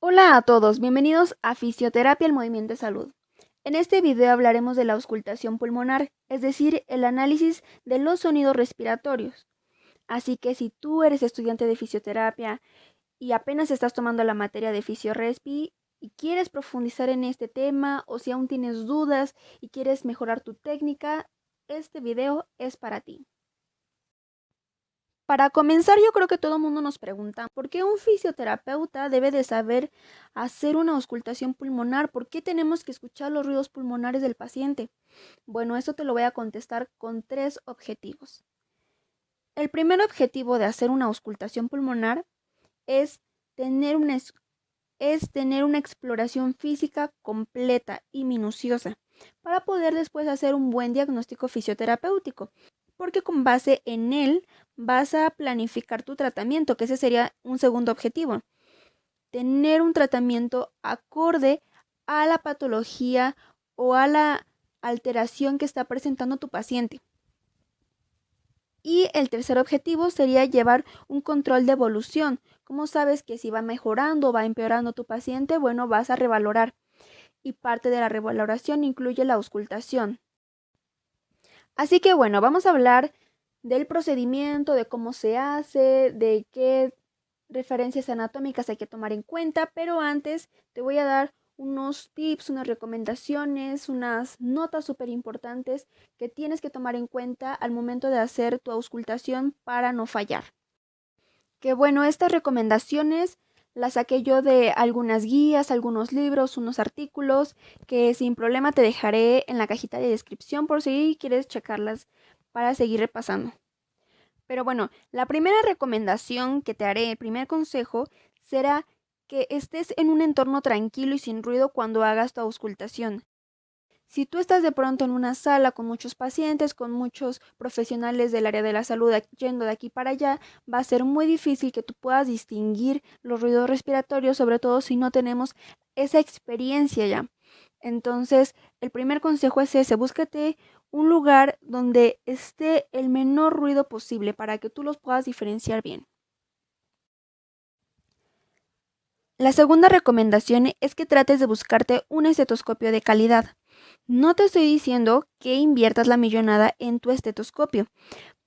Hola a todos, bienvenidos a Fisioterapia el Movimiento de Salud. En este video hablaremos de la auscultación pulmonar, es decir, el análisis de los sonidos respiratorios. Así que si tú eres estudiante de fisioterapia y apenas estás tomando la materia de Fisiorespi y quieres profundizar en este tema, o si aún tienes dudas y quieres mejorar tu técnica, este video es para ti. Para comenzar, yo creo que todo el mundo nos pregunta, ¿por qué un fisioterapeuta debe de saber hacer una auscultación pulmonar? ¿Por qué tenemos que escuchar los ruidos pulmonares del paciente? Bueno, esto te lo voy a contestar con 3 objetivos. El primer objetivo de hacer una auscultación pulmonar es tener una exploración física completa y minuciosa para poder después hacer un buen diagnóstico fisioterapéutico, porque con base en él vas a planificar tu tratamiento, que ese sería un segundo objetivo. Tener un tratamiento acorde a la patología o a la alteración que está presentando tu paciente. Y el tercer objetivo sería llevar un control de evolución. Como sabes que si va mejorando o va empeorando tu paciente, bueno, vas a revalorar. Y parte de la revaloración incluye la auscultación. Así que bueno, vamos a hablar del procedimiento, de cómo se hace, de qué referencias anatómicas hay que tomar en cuenta, pero antes te voy a dar unos tips, unas recomendaciones, unas notas súper importantes que tienes que tomar en cuenta al momento de hacer tu auscultación para no fallar. Que bueno, estas recomendaciones las saqué yo de algunas guías, algunos libros, unos artículos que sin problema te dejaré en la cajita de descripción por si quieres checarlas para seguir repasando. Pero bueno, la primera recomendación que te haré, el primer consejo, será que estés en un entorno tranquilo y sin ruido cuando hagas tu auscultación. Si tú estás de pronto en una sala con muchos pacientes, con muchos profesionales del área de la salud yendo de aquí para allá, va a ser muy difícil que tú puedas distinguir los ruidos respiratorios, sobre todo si no tenemos esa experiencia ya. Entonces, el primer consejo es ese, búscate un lugar donde esté el menor ruido posible para que tú los puedas diferenciar bien. La segunda recomendación es que trates de buscarte un estetoscopio de calidad. No te estoy diciendo que inviertas la millonada en tu estetoscopio,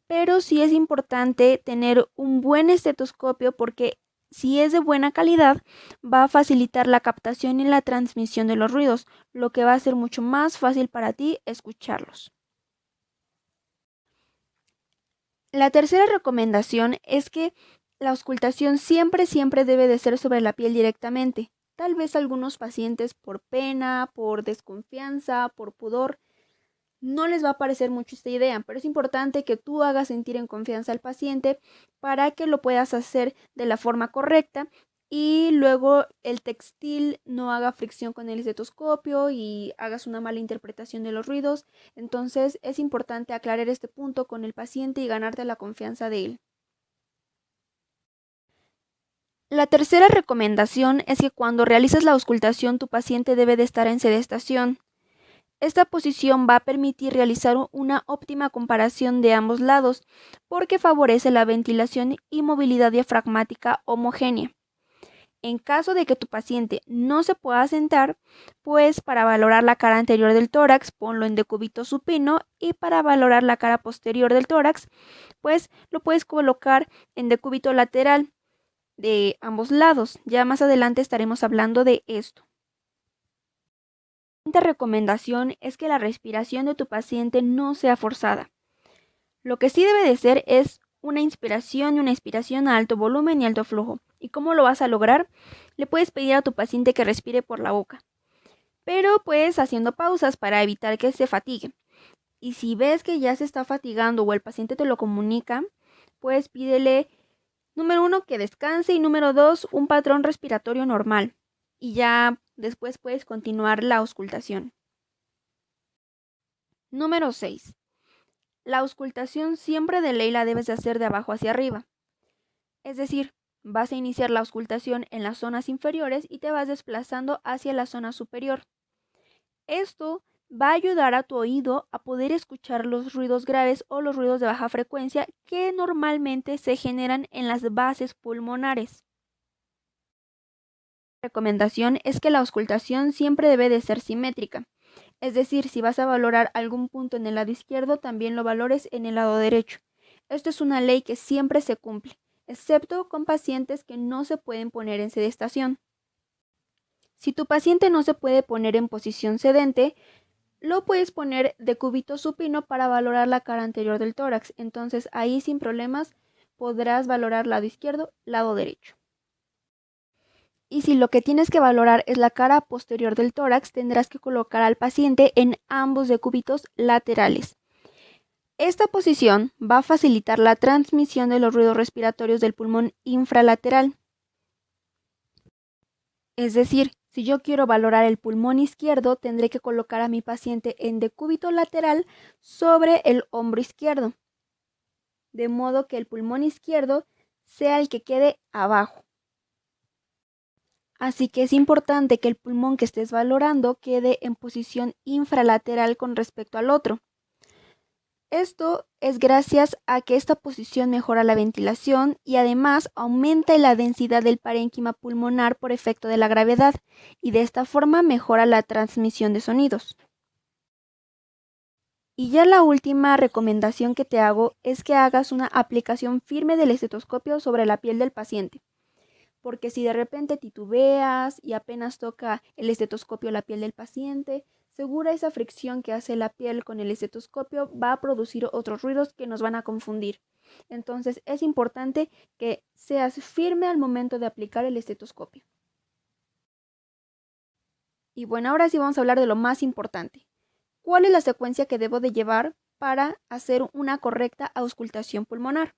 pero sí es importante tener un buen estetoscopio porque si es de buena calidad, va a facilitar la captación y la transmisión de los ruidos, lo que va a ser mucho más fácil para ti escucharlos. La tercera recomendación es que la auscultación siempre debe de ser sobre la piel directamente. Tal vez algunos pacientes por pena, por desconfianza, por pudor, no les va a parecer mucho esta idea, pero es importante que tú hagas sentir en confianza al paciente para que lo puedas hacer de la forma correcta y luego el textil no haga fricción con el estetoscopio y hagas una mala interpretación de los ruidos. Entonces es importante aclarar este punto con el paciente y ganarte la confianza de él. La tercera recomendación es que cuando realices la auscultación tu paciente debe de estar en sedestación. Esta posición va a permitir realizar una óptima comparación de ambos lados, porque favorece la ventilación y movilidad diafragmática homogénea. En caso de que tu paciente no se pueda sentar, pues para valorar la cara anterior del tórax, ponlo en decúbito supino y para valorar la cara posterior del tórax, pues lo puedes colocar en decúbito lateral de ambos lados. Ya más adelante estaremos hablando de esto. La siguiente recomendación es que la respiración de tu paciente no sea forzada. Lo que sí debe de ser es una inspiración y una expiración a alto volumen y alto flujo. ¿Y cómo lo vas a lograr? Le puedes pedir a tu paciente que respire por la boca, pero pues haciendo pausas para evitar que se fatigue. Y si ves que ya se está fatigando o el paciente te lo comunica, pues pídele, número 1, que descanse y número 2, un patrón respiratorio normal. Y ya después puedes continuar la auscultación. Número 6. La auscultación siempre de ley la debes de hacer de abajo hacia arriba. Es decir, vas a iniciar la auscultación en las zonas inferiores y te vas desplazando hacia la zona superior. Esto va a ayudar a tu oído a poder escuchar los ruidos graves o los ruidos de baja frecuencia que normalmente se generan en las bases pulmonares. Recomendación es que la auscultación siempre debe de ser simétrica. Es decir, si vas a valorar algún punto en el lado izquierdo, también lo valores en el lado derecho. Esto es una ley que siempre se cumple, excepto con pacientes que no se pueden poner en sedestación. Si tu paciente no se puede poner en posición sedente, lo puedes poner de cúbito supino para valorar la cara anterior del tórax. Entonces ahí sin problemas podrás valorar lado izquierdo, lado derecho. Y si lo que tienes que valorar es la cara posterior del tórax, tendrás que colocar al paciente en ambos decúbitos laterales. Esta posición va a facilitar la transmisión de los ruidos respiratorios del pulmón infralateral. Es decir, si yo quiero valorar el pulmón izquierdo, tendré que colocar a mi paciente en decúbito lateral sobre el hombro izquierdo, de modo que el pulmón izquierdo sea el que quede abajo. Así que es importante que el pulmón que estés valorando quede en posición infralateral con respecto al otro. Esto es gracias a que esta posición mejora la ventilación y además aumenta la densidad del parénquima pulmonar por efecto de la gravedad y de esta forma mejora la transmisión de sonidos. Y ya la última recomendación que te hago es que hagas una aplicación firme del estetoscopio sobre la piel del paciente. Porque si de repente titubeas y apenas toca el estetoscopio la piel del paciente, segura esa fricción que hace la piel con el estetoscopio va a producir otros ruidos que nos van a confundir. Entonces es importante que seas firme al momento de aplicar el estetoscopio. Y bueno, ahora sí vamos a hablar de lo más importante. ¿Cuál es la secuencia que debo de llevar para hacer una correcta auscultación pulmonar?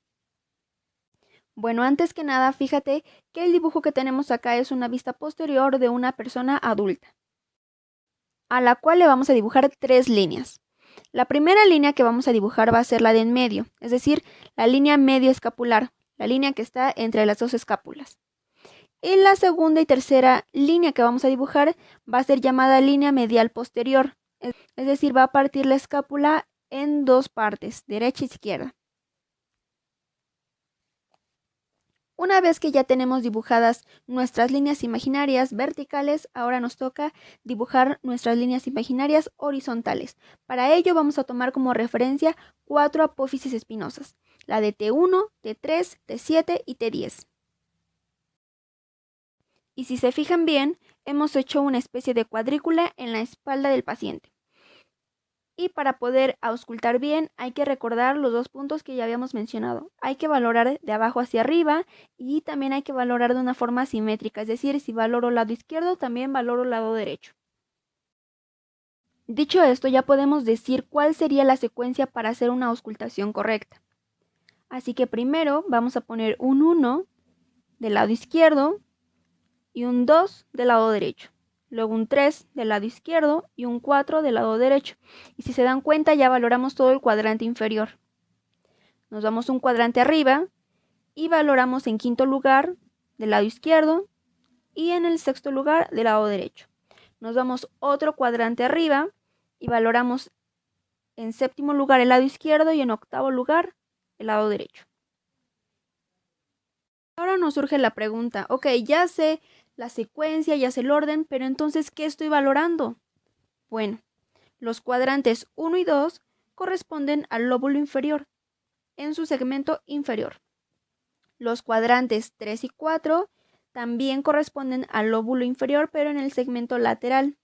Bueno, antes que nada, fíjate que el dibujo que tenemos acá es una vista posterior de una persona adulta, a la cual le vamos a dibujar 3 líneas. La primera línea que vamos a dibujar va a ser la de en medio, es decir, la línea medio escapular, la línea que está entre las dos escápulas. Y la segunda y tercera línea que vamos a dibujar va a ser llamada línea medial posterior, es decir, va a partir la escápula en 2 partes, derecha e izquierda. Una vez que ya tenemos dibujadas nuestras líneas imaginarias verticales, ahora nos toca dibujar nuestras líneas imaginarias horizontales. Para ello vamos a tomar como referencia 4 apófisis espinosas, la de T1, T3, T7 y T10. Y si se fijan bien, hemos hecho una especie de cuadrícula en la espalda del paciente. Y para poder auscultar bien hay que recordar los 2 puntos que ya habíamos mencionado. Hay que valorar de abajo hacia arriba y también hay que valorar de una forma simétrica. Es decir, si valoro lado izquierdo, también valoro lado derecho. Dicho esto, ya podemos decir cuál sería la secuencia para hacer una auscultación correcta. Así que primero vamos a poner un 1 del lado izquierdo y un 2 del lado derecho. Luego un 3 del lado izquierdo y un 4 del lado derecho. Y si se dan cuenta ya valoramos todo el cuadrante inferior. Nos damos un cuadrante arriba y valoramos en quinto lugar del lado izquierdo y en el sexto lugar del lado derecho. Nos damos otro cuadrante arriba y valoramos en séptimo lugar el lado izquierdo y en octavo lugar el lado derecho. Ahora nos surge la pregunta, ok, ya sé la secuencia, ya sé el orden, pero entonces, ¿qué estoy valorando? Bueno, los cuadrantes 1 y 2 corresponden al lóbulo inferior, en su segmento inferior. Los cuadrantes 3 y 4 también corresponden al lóbulo inferior, pero en el segmento lateral.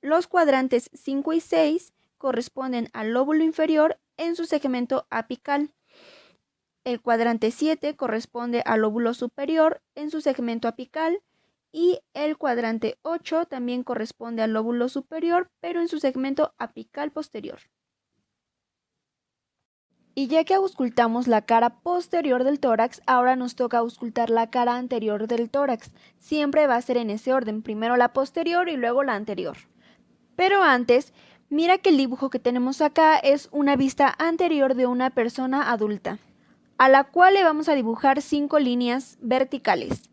Los cuadrantes 5 y 6 corresponden al lóbulo inferior en su segmento apical. El cuadrante 7 corresponde al lóbulo superior en su segmento apical y el cuadrante 8 también corresponde al lóbulo superior, pero en su segmento apical posterior. Y ya que auscultamos la cara posterior del tórax, ahora nos toca auscultar la cara anterior del tórax. Siempre va a ser en ese orden, primero la posterior y luego la anterior. Pero antes, mira que el dibujo que tenemos acá es una vista anterior de una persona adulta, a la cual le vamos a dibujar 5 líneas verticales.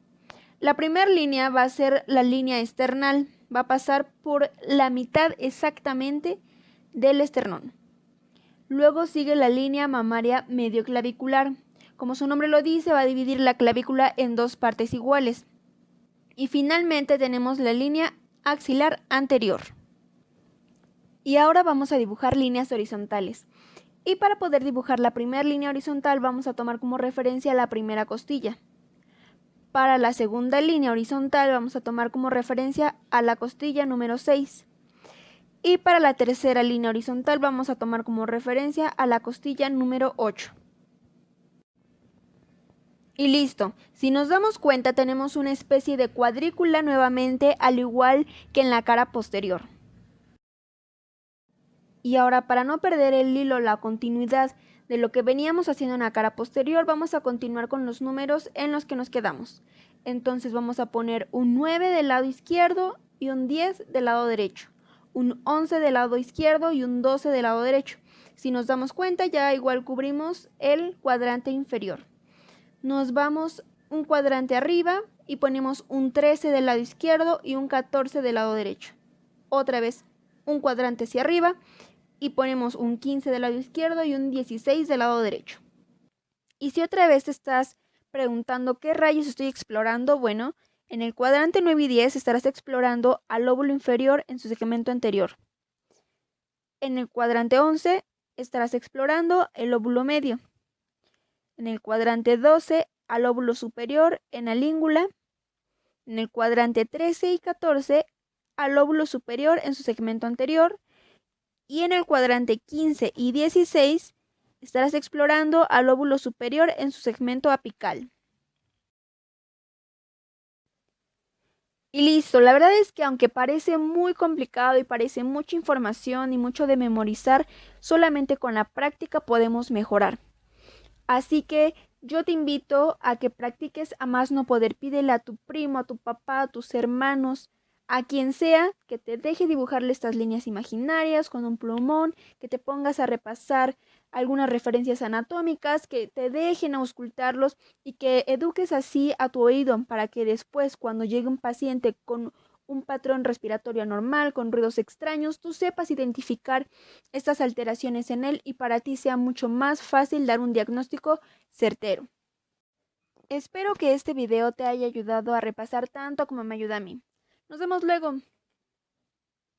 La primera línea va a ser la línea esternal, va a pasar por la mitad exactamente del esternón. Luego sigue la línea mamaria medioclavicular. Como su nombre lo dice, va a dividir la clavícula en 2 partes iguales. Y finalmente tenemos la línea axilar anterior. Y ahora vamos a dibujar líneas horizontales. Y para poder dibujar la primera línea horizontal vamos a tomar como referencia la primera costilla. Para la segunda línea horizontal vamos a tomar como referencia a la costilla número 6. Y para la tercera línea horizontal vamos a tomar como referencia a la costilla número 8. Y listo, si nos damos cuenta tenemos una especie de cuadrícula nuevamente, al igual que en la cara posterior. Y ahora, para no perder el hilo, la continuidad de lo que veníamos haciendo en la cara posterior, vamos a continuar con los números en los que nos quedamos. Entonces vamos a poner un 9 del lado izquierdo y un 10 del lado derecho, un 11 del lado izquierdo y un 12 del lado derecho. Si nos damos cuenta, ya igual cubrimos el cuadrante inferior. Nos vamos un cuadrante arriba y ponemos un 13 del lado izquierdo y un 14 del lado derecho. Otra vez un cuadrante hacia arriba y ponemos un 15 del lado izquierdo y un 16 del lado derecho. Y si otra vez te estás preguntando qué rayos estoy explorando, bueno, en el cuadrante 9 y 10 estarás explorando al lóbulo inferior en su segmento anterior. En el cuadrante 11 estarás explorando el lóbulo medio. En el cuadrante 12 al lóbulo superior en la língula. En el cuadrante 13 y 14 al lóbulo superior en su segmento anterior. Y en el cuadrante 15 y 16 estarás explorando al lóbulo superior en su segmento apical. Y listo, la verdad es que aunque parece muy complicado y parece mucha información y mucho de memorizar, solamente con la práctica podemos mejorar. Así que yo te invito a que practiques a más no poder. Pídele a tu primo, a tu papá, a tus hermanos, a quien sea, que te deje dibujarle estas líneas imaginarias con un plumón, que te pongas a repasar algunas referencias anatómicas, que te dejen auscultarlos y que eduques así a tu oído para que después, cuando llegue un paciente con un patrón respiratorio anormal, con ruidos extraños, tú sepas identificar estas alteraciones en él y para ti sea mucho más fácil dar un diagnóstico certero. Espero que este video te haya ayudado a repasar tanto como me ayuda a mí. Nos vemos luego.